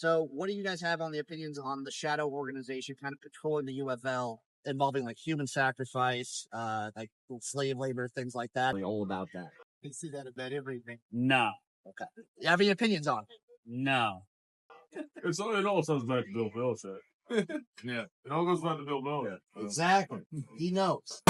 So, what do you guys have on the opinions on the shadow organization kind of controlling the UFL, involving like human sacrifice, like slave labor, things like that? All about that. You see that about everything. No. Okay. You have any opinions on it? No. It all comes back to Bill Belichick. Yeah, it all goes back to Bill Belichick. Exactly. He knows.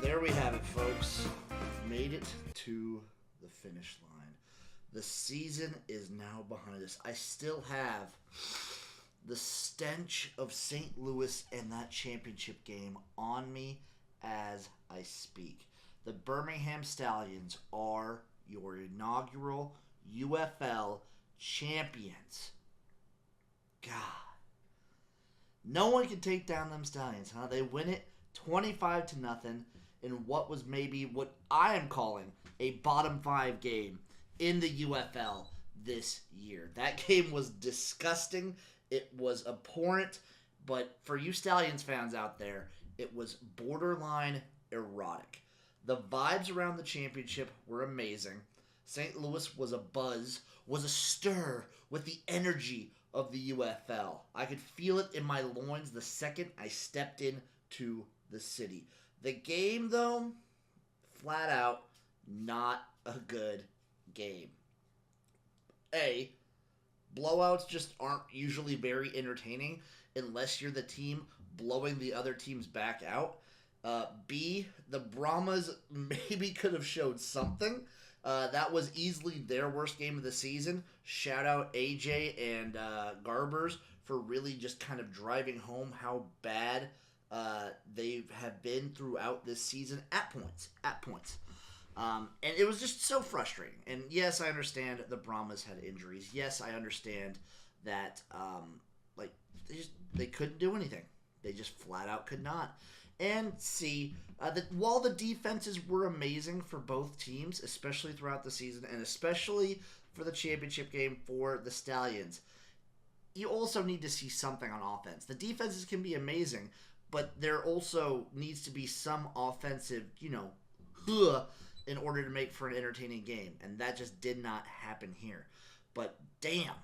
There we have it, folks. Made it to the finish line. The season is now behind us. I still have the stench of St. Louis and that championship game on me as I speak. The Birmingham Stallions are your inaugural UFL champions. God. No one can take down them Stallions, huh? They win it 25-0 in what was maybe what I am calling a bottom 5 game in the UFL this year. That game was disgusting. It was abhorrent. But for you Stallions fans out there, it was borderline erotic. The vibes around the championship were amazing. St. Louis was a buzz, was a stir with the energy of the UFL. I could feel it in my loins the second I stepped into the city. The game, though, flat out, not a good game. Blowouts just aren't usually very entertaining unless you're the team blowing the other team's back out. B, the Brahmas maybe could have showed something. That was easily their worst game of the season. Shout out AJ and Garbers for really just kind of driving home how bad they have been throughout this season at points. And it was just so frustrating. And yes, I understand the Brahmas had injuries. Yes, I understand that they couldn't do anything. They just flat out could not. And C, while the defenses were amazing for both teams, especially throughout the season, and especially for the championship game for the Stallions, you also need to see something on offense. The defenses can be amazing, but there also needs to be some offensive, in order to make for an entertaining game. And that just did not happen here. But damn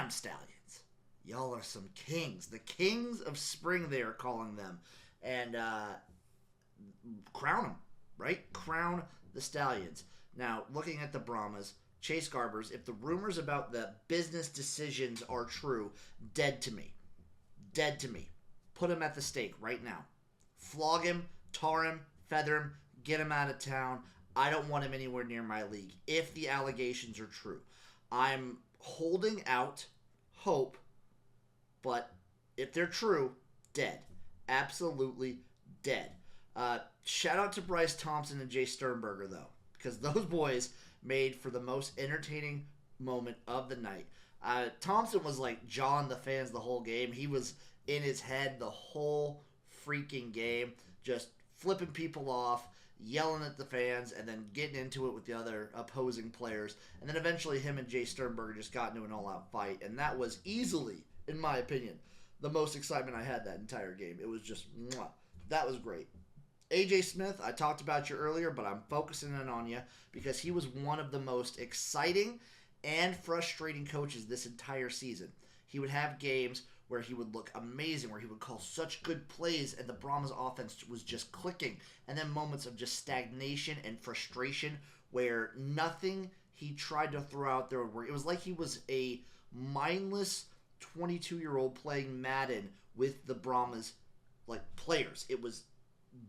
Stallions. Y'all are some kings. The kings of spring, they are calling them. And crown them, right? Crown the Stallions. Now, looking at the Brahmas, Chase Garbers, if the rumors about the business decisions are true, dead to me. Dead to me. Put him at the stake right now. Flog him, tar him, feather him, get him out of town. I don't want him anywhere near my league if the allegations are true. I'm holding out hope, but if they're true, dead. Absolutely dead. Shout out to Bryce Thompson and Jay Sternberger, though, because those boys made for the most entertaining moment of the night. Thompson was like jawing the fans the whole game. He was in his head the whole freaking game, just flipping people off, yelling at the fans, and then getting into it with the other opposing players. And then eventually him and Jay Sternberger just got into an all-out fight, and that was easily, in my opinion, the most excitement I had that entire game. It was just, that was great. AJ Smith, I talked about you earlier, but I'm focusing in on you because he was one of the most exciting and frustrating coaches this entire season. He would have games where he would look amazing, where he would call such good plays, and the Brahmas offense was just clicking. And then moments of just stagnation and frustration where nothing he tried to throw out there would work. It was like he was a mindless 22-year-old playing Madden with the Brahmas players. It was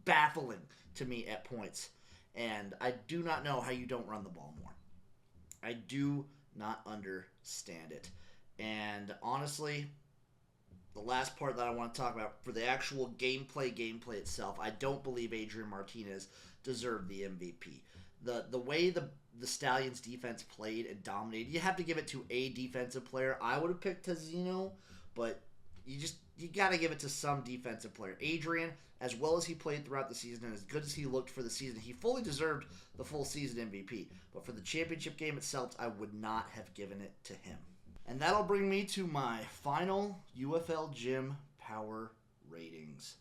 baffling to me at points. And I do not know how you don't run the ball more. I do not understand it. And honestly, the last part that I want to talk about, for the actual gameplay itself, I don't believe Adrian Martinez deserved the MVP. The way the Stallions defense played and dominated, you have to give it to a defensive player. I would have picked Tazzino, but you got to give it to some defensive player. Adrian, as well as he played throughout the season and as good as he looked for the season, he fully deserved the full season MVP. But for the championship game itself, I would not have given it to him. And that'll bring me to my final UFL Jim power ratings.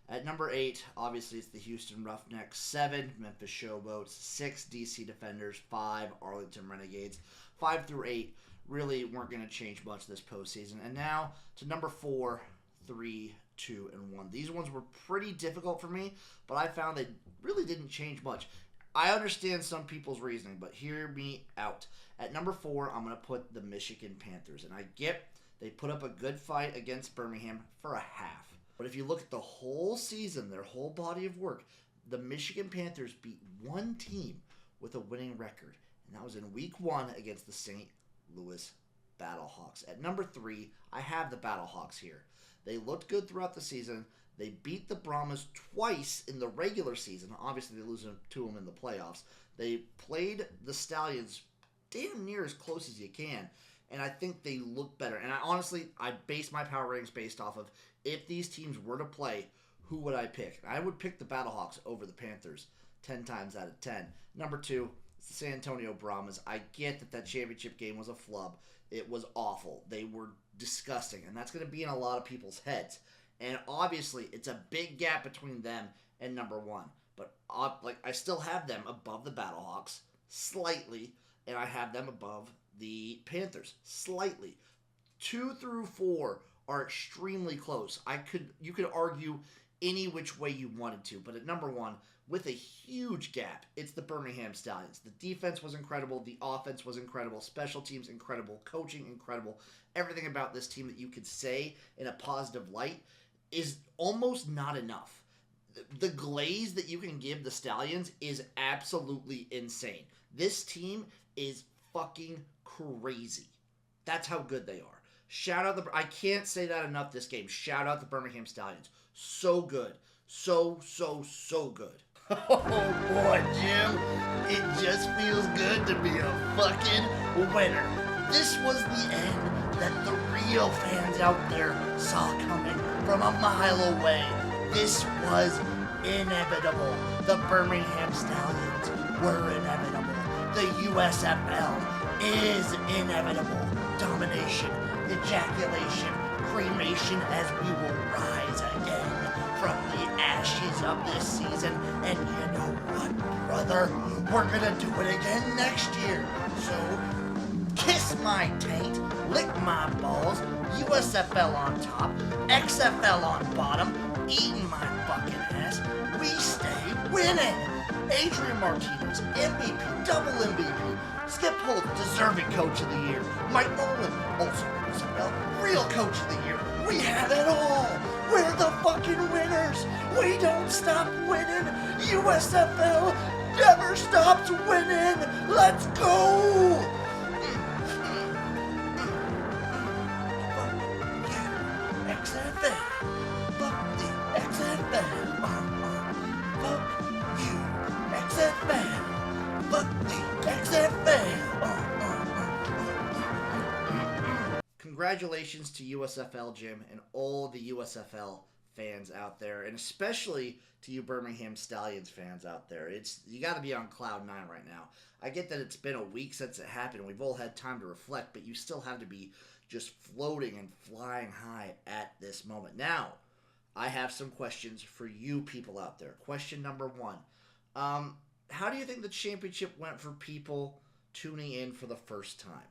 At number 8, obviously it's the Houston Roughnecks, 7 Memphis Showboats, 6 DC Defenders, 5 Arlington Renegades. 5 through 8 really weren't going to change much this postseason. And now to number 4, 3, 2, and 1. These ones were pretty difficult for me, but I found they really didn't change much. I understand some people's reasoning, but hear me out. At number 4, I'm going to put the Michigan Panthers. And I get they put up a good fight against Birmingham for a half. But if you look at the whole season, their whole body of work, the Michigan Panthers beat one team with a winning record. And that was in Week 1 against the St. Louis Battlehawks. At number 3, I have the Battlehawks here. They looked good throughout the season. They beat the Brahmas twice in the regular season. Obviously, they lose to them in the playoffs. They played the Stallions damn near as close as you can. And I think they look better. And I base my power ratings based off of, if these teams were to play, who would I pick? I would pick the Battlehawks over the Panthers 10 times out of 10. Number 2, it's the San Antonio Brahmas. I get that championship game was a flub. It was awful. They were disgusting. And that's going to be in a lot of people's heads. And obviously, it's a big gap between them and number 1. But I still have them above the Battlehawks slightly, and I have them above the Panthers slightly. 2 through 4 are extremely close. You could argue any which way you wanted to, but at number 1, with a huge gap, it's the Birmingham Stallions. The defense was incredible. The offense was incredible. Special teams incredible. Coaching incredible. Everything about this team that you could say in a positive light is almost not enough. The glaze that you can give the Stallions is absolutely insane. This team is fucking crazy. That's how good they are. Shout out I can't say that enough this game. Shout out the Birmingham Stallions. So good. So good. Oh boy, Jim. It just feels good to be a fucking winner. This was the end that the real fans out there saw coming from a mile away. This was inevitable. The Birmingham Stallions were inevitable. The USFL is inevitable. Domination, ejaculation, cremation, as we will rise again from the ashes of this season. And you know what, brother? We're gonna do it again next year. So, kiss my taint, lick my balls, USFL on top, XFL on bottom, eating my fucking ass. We stay winning. Adrian Martinez, MVP, double MVP. Skip Holt, deserving Coach of the Year. Mike Nolan, also USFL, real Coach of the Year. We have it all. We're the fucking winners. We don't stop winning. USFL never stops winning. Let's go. XFL. Fuck the XFL. Fuck you. XFL. Fuck the XFL. Congratulations to USFL Jim and all the USFL fans out there, and especially to you Birmingham Stallions fans out there. You got to be on cloud 9 right now. I get that it's been a week since it happened. We've all had time to reflect, but you still have to be just floating and flying high at this moment. Now, I have some questions for you people out there. Question number 1. How do you think the championship went for people tuning in for the first time?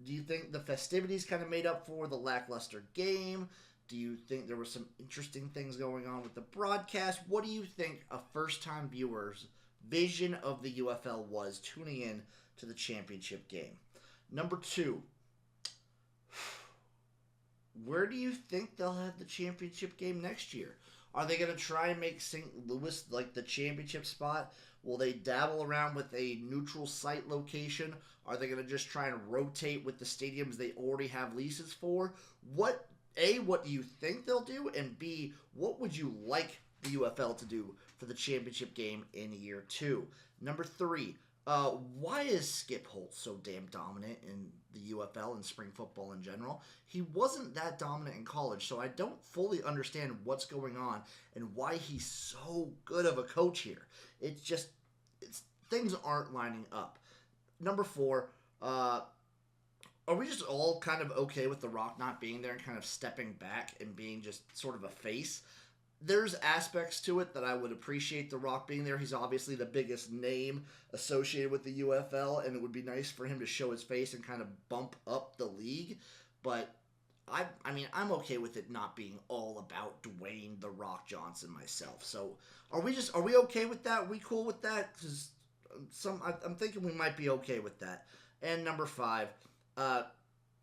Do you think the festivities kind of made up for the lackluster game? Do you think there were some interesting things going on with the broadcast? What do you think a first-time viewer's vision of the UFL was tuning in to the championship game? Number 2, where do you think they'll have the championship game next year? Are they going to try and make St. Louis like the championship spot? Will they dabble around with a neutral site location? Are they going to just try and rotate with the stadiums they already have leases for? A, what do you think they'll do? And B, what would you like the UFL to do for the championship game in year 2? Number 3, why is Skip Holtz so damn dominant in the UFL and spring football in general? He wasn't that dominant in college, so I don't fully understand what's going on and why he's so good of a coach here. Things aren't lining up. Number 4, are we just all kind of okay with The Rock not being there and kind of stepping back and being just sort of a face? There's aspects to it that I would appreciate The Rock being there. He's obviously the biggest name associated with the UFL, and it would be nice for him to show his face and kind of bump up the league. But I'm okay with it not being all about Dwayne The Rock Johnson myself. So are we okay with that? Are we cool with that? Because I'm thinking we might be okay with that. And number 5,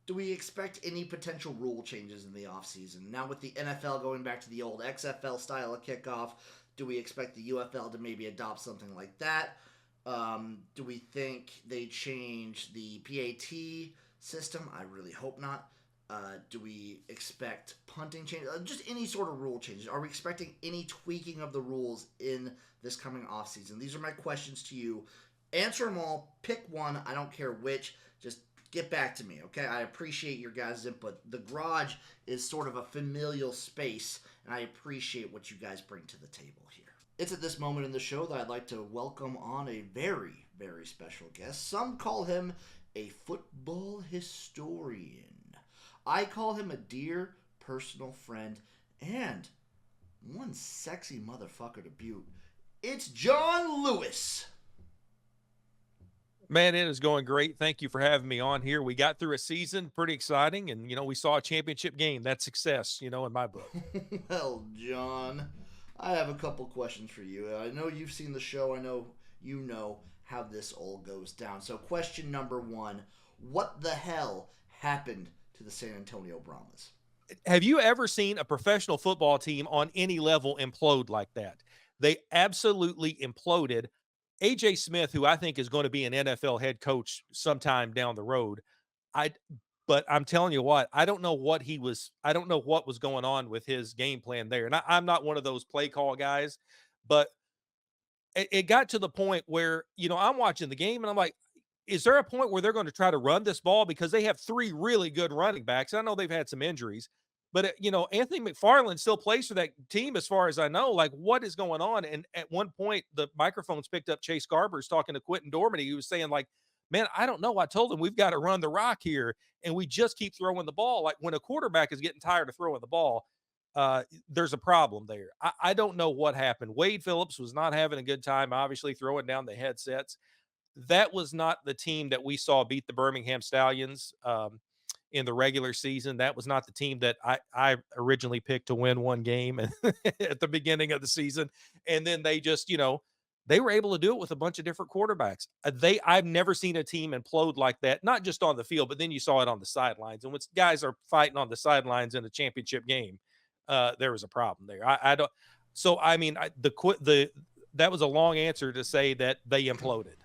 do we expect any potential rule changes in the offseason? Now with the NFL going back to the old XFL style of kickoff, do we expect the UFL to maybe adopt something like that? Do we think they change the PAT system? I really hope not. Do we expect punting changes? Just any sort of rule changes. Are we expecting any tweaking of the rules in this coming offseason? These are my questions to you. Answer them all. Pick one. I don't care which. Just get back to me, okay? I appreciate your guys' input. The garage is sort of a familial space, and I appreciate what you guys bring to the table here. It's at this moment in the show that I'd like to welcome on a very, very special guest. Some call him a football historian. I call him a dear personal friend and one sexy motherfucker to butte. It's John Lewis. Man, it is going great. Thank you for having me on here. We got through a season, pretty exciting, and, we saw a championship game. That's success, in my book. Well, John, I have a couple questions for you. I know you've seen the show. I know you know how this all goes down. So question number 1, what the hell happened to the San Antonio Brahmas? Have you ever seen a professional football team on any level implode like that? They absolutely imploded. A.J. Smith, who I think is going to be an NFL head coach sometime down the road, but I'm telling you what, I don't know what was going on with his game plan there. And I'm not one of those play call guys, but it got to the point where, I'm watching the game and I'm like, is there a point where they're going to try to run this ball? Because they have 3 really good running backs. I know they've had some injuries, but Anthony McFarland still plays for that team as far as I know. Like, what is going on? And at one point, the microphones picked up Chase Garbers talking to Quentin Dormady. He was saying, like, man, I don't know. I told him we've got to run the rock here, and we just keep throwing the ball. Like, when a quarterback is getting tired of throwing the ball, there's a problem there. I don't know what happened. Wade Phillips was not having a good time, obviously, throwing down the headsets. That was not the team that we saw beat the Birmingham Stallions in the regular season. That was not the team that I originally picked to win one game at the beginning of the season. And then they just, they were able to do it with a bunch of different quarterbacks. I've never seen a team implode like that, not just on the field, but then you saw it on the sidelines. And when guys are fighting on the sidelines in a championship game, there was a problem there. I don't. So, I mean, that was a long answer to say that they imploded.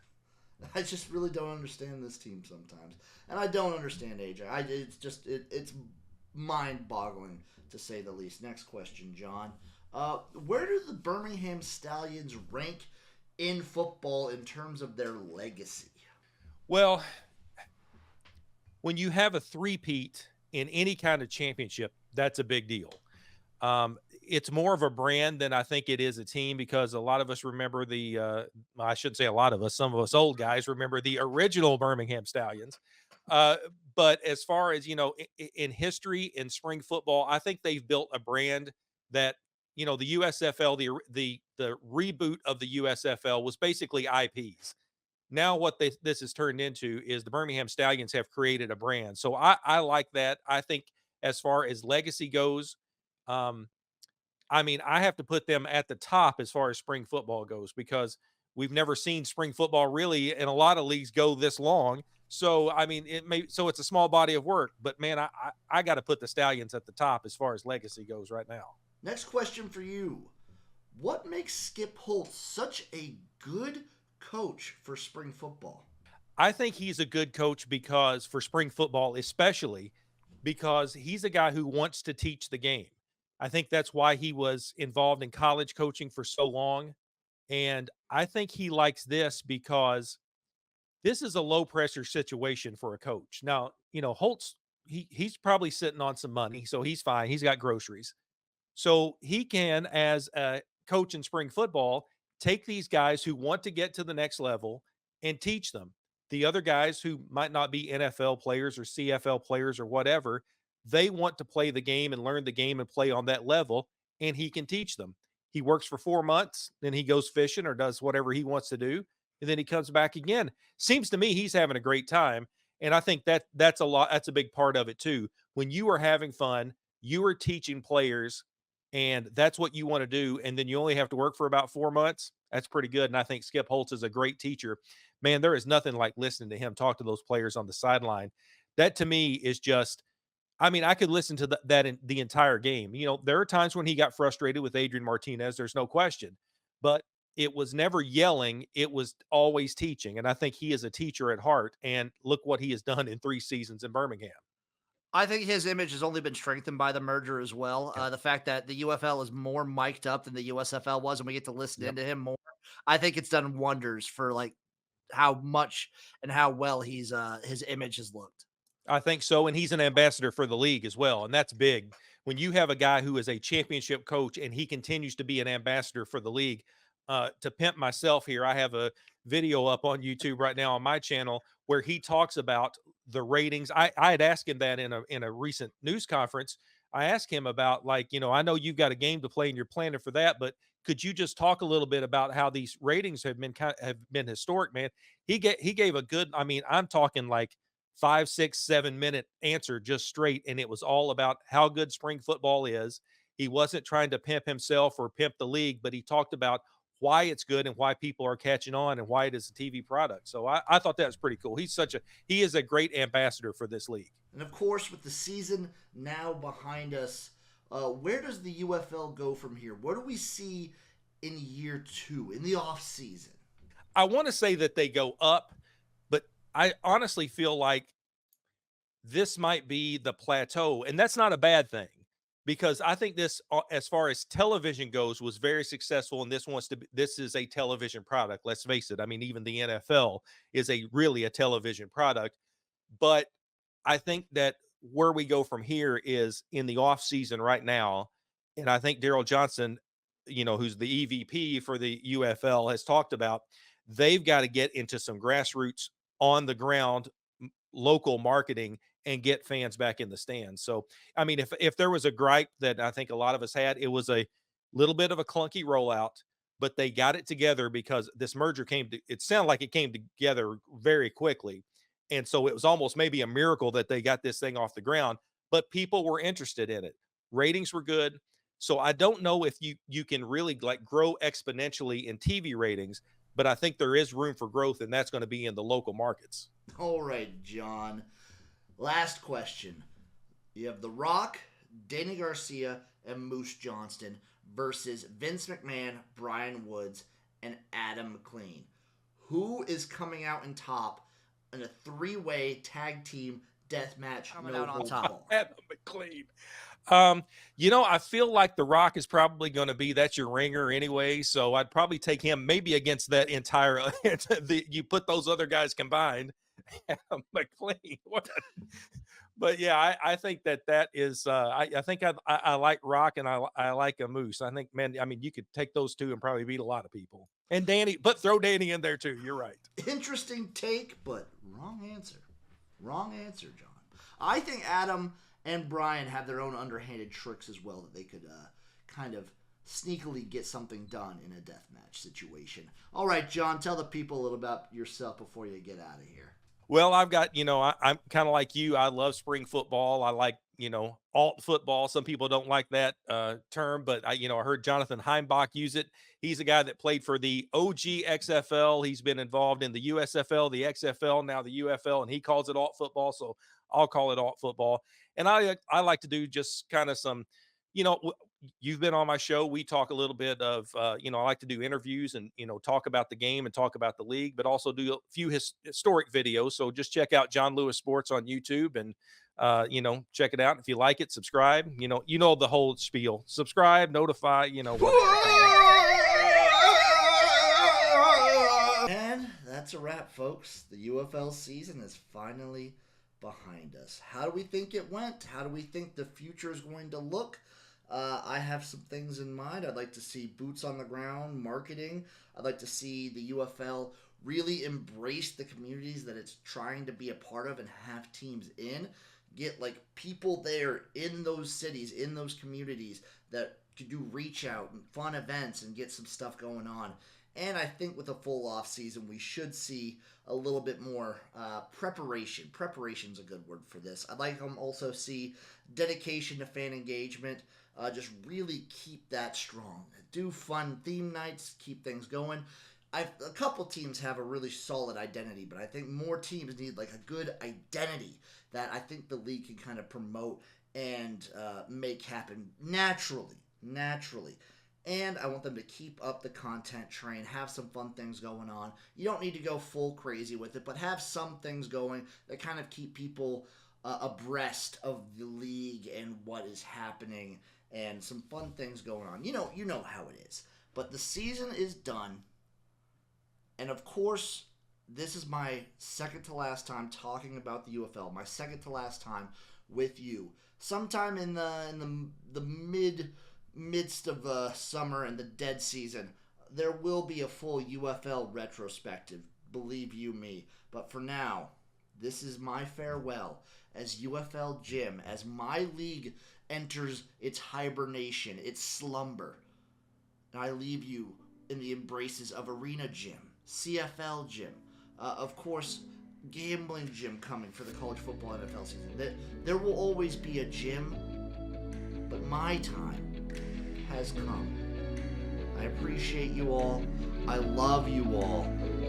I just really don't understand this team sometimes, and I don't understand AJ. It's mind-boggling to say the least. Next question, John. Where do the Birmingham Stallions rank in football in terms of their legacy? Well, when you have a three-peat in any kind of championship, that's a big deal. It's more of a brand than I think it is a team, because a lot of us remember I shouldn't say a lot of us, some of us old guys remember the original Birmingham Stallions. But as far as, in history, in spring football, I think they've built a brand that, the USFL, the reboot of the USFL was basically IPs. Now what this has turned into is the Birmingham Stallions have created a brand. So I like that. I think as far as legacy goes, I mean, I have to put them at the top as far as spring football goes, because we've never seen spring football really in a lot of leagues go this long. So, I mean, it's a small body of work, but man, I got to put the Stallions at the top as far as legacy goes right now. Next question for you. What makes Skip Holtz such a good coach for spring football? I think he's a good coach because for spring football, especially, because he's a guy who wants to teach the game. I think that's why he was involved in college coaching for so long. And I think he likes this because this is a low pressure situation for a coach. Now, Holtz, he's probably sitting on some money, so he's fine. He's got groceries. So he can, as a coach in spring football, take these guys who want to get to the next level and teach them. The other guys who might not be NFL players or CFL players or whatever, they want to play the game and learn the game and play on that level, and he can teach them. He works for 4 months, then he goes fishing or does whatever he wants to do, and then he comes back again. Seems to me he's having a great time, and I think that's a lot. That's a big part of it too. When you are having fun, you are teaching players, and that's what you want to do, and then you only have to work for about 4 months. That's pretty good. And I think Skip Holtz is a great teacher. Man, there is nothing like listening to him talk to those players on the sideline. That to me is just, I mean, I could listen to that in the entire game. There are times when he got frustrated with Adrian Martinez, there's no question, but it was never yelling. It was always teaching. And I think he is a teacher at heart. And look what he has done in 3 seasons in Birmingham. I think his image has only been strengthened by the merger as well. The fact that the UFL is more mic'd up than the USFL was, and we get to listen into him more. I think it's done wonders for like how much and how well his image has looked. I think so. And he's an ambassador for the league as well. And that's big. When you have a guy who is a championship coach and he continues to be an ambassador for the league, to pimp myself here, I have a video up on YouTube right now on my channel where he talks about the ratings. I had asked him that in a recent news conference. I asked him about, like, I know you've got a game to play and you're planning for that, but could you just talk a little bit about how these ratings have been historic, man? He gave a good, I mean, I'm talking like 5, 6, 7 minute answer just straight. And it was all about how good spring football is. He wasn't trying to pimp himself or pimp the league, but he talked about why it's good and why people are catching on and why it is a TV product. So I thought that was pretty cool. He is a great ambassador for this league. And of course, with the season now behind us, where does the UFL go from here? What do we see in year 2, in the off season? I want to say that they go up, but I honestly feel like this might be the plateau, and that's not a bad thing, because I think this, as far as television goes, was very successful, and this is a television product. Let's face it. I mean, even the NFL is really a television product, but I think that where we go from here is in the off season right now. And I think Daryl Johnson, who's the EVP for the UFL, has talked about they've got to get into some grassroots, on the ground, local marketing and get fans back in the stands. So, I mean, if there was a gripe that I think a lot of us had, it was a little bit of a clunky rollout, but they got it together because this merger it sounded like it came together very quickly. And so it was almost maybe a miracle that they got this thing off the ground, but people were interested in it. Ratings were good. So I don't know if you can really like grow exponentially in TV ratings, but I think there is room for growth, and that's going to be in the local markets. All right, John. Last question. You have The Rock, Danny Garcia, and Moose Johnston versus Vince McMahon, Brian Woods, and Adam McLean. Who is coming out on top in a 3-way tag team death match? Coming out on top. Adam McLean. I feel like The Rock is probably going to be, that's your ringer anyway. So I'd probably take him maybe against that entire, you put those other guys combined. Adam McLean. But yeah, I think that is, I think I like Rock, and I like a Moose. I think, man, I mean, you could take those two and probably beat a lot of people. And Danny, but throw Danny in there too. You're right. Interesting take, but wrong answer. Wrong answer, John. I think Adam and Brian have their own underhanded tricks as well that they could kind of sneakily get something done in a deathmatch situation. All right, John, tell the people a little about yourself before you get out of here. Well, I've got, I'm kind of like you. I love spring football. I like, alt football. Some people don't like that term, but I heard Jonathan Heimbach use it. He's a guy that played for the OG XFL. He's been involved in the USFL, the XFL, now the UFL, and he calls it alt football. So I'll call it alt football. And I like to do just kind of some, you've been on my show. We talk a little bit of, I like to do interviews and, talk about the game and talk about the league, but also do a few historic videos. So just check out John Lewis Sports on YouTube, and check it out. If you like it, subscribe. You know the whole spiel. Subscribe, notify. And that's a wrap, folks. The UFL season is finally behind us. How do we think it went? How do we think the future is going to look? I have some things in mind. I'd like to see boots on the ground, marketing. I'd like to see the UFL really embrace the communities that it's trying to be a part of and have teams in. Get people there in those cities, in those communities that could do reach out and fun events and get some stuff going on. And I think with a full off season, we should see a little bit more preparation. Preparation's a good word for this. I'd like to also see dedication to fan engagement. Just really keep that strong. Do fun theme nights, keep things going. A couple teams have a really solid identity, but I think more teams need a good identity that I think the league can kind of promote and make happen naturally. And I want them to keep up the content train, have some fun things going on. You don't need to go full crazy with it, but have some things going that kind of keep people abreast of the league and what is happening, and some fun things going on. You know how it is. But the season is done. And of course, this is my second to last time talking about the UFL. My second to last time with you. Sometime in the midst of the summer and the dead season, there will be a full UFL retrospective, believe you me. But for now, this is my farewell as UFL Jim, as my league enters its hibernation, its slumber. And I leave you in the embraces of Arena Jim, CFL Jim, of course, Gambling Jim coming for the college football NFL season. There will always be a Jim, but my time has come. I appreciate you all. I love you all.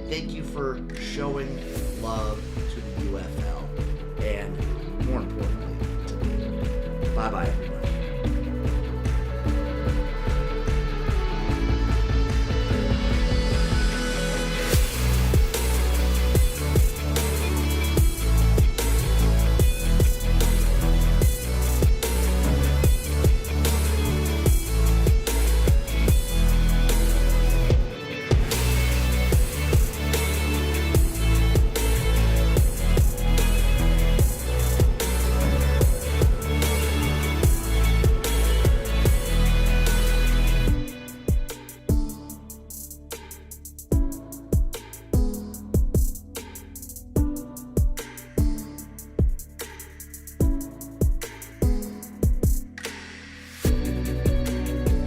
Thank you for showing love to the UFL, and more importantly, to me. Bye-bye, everyone.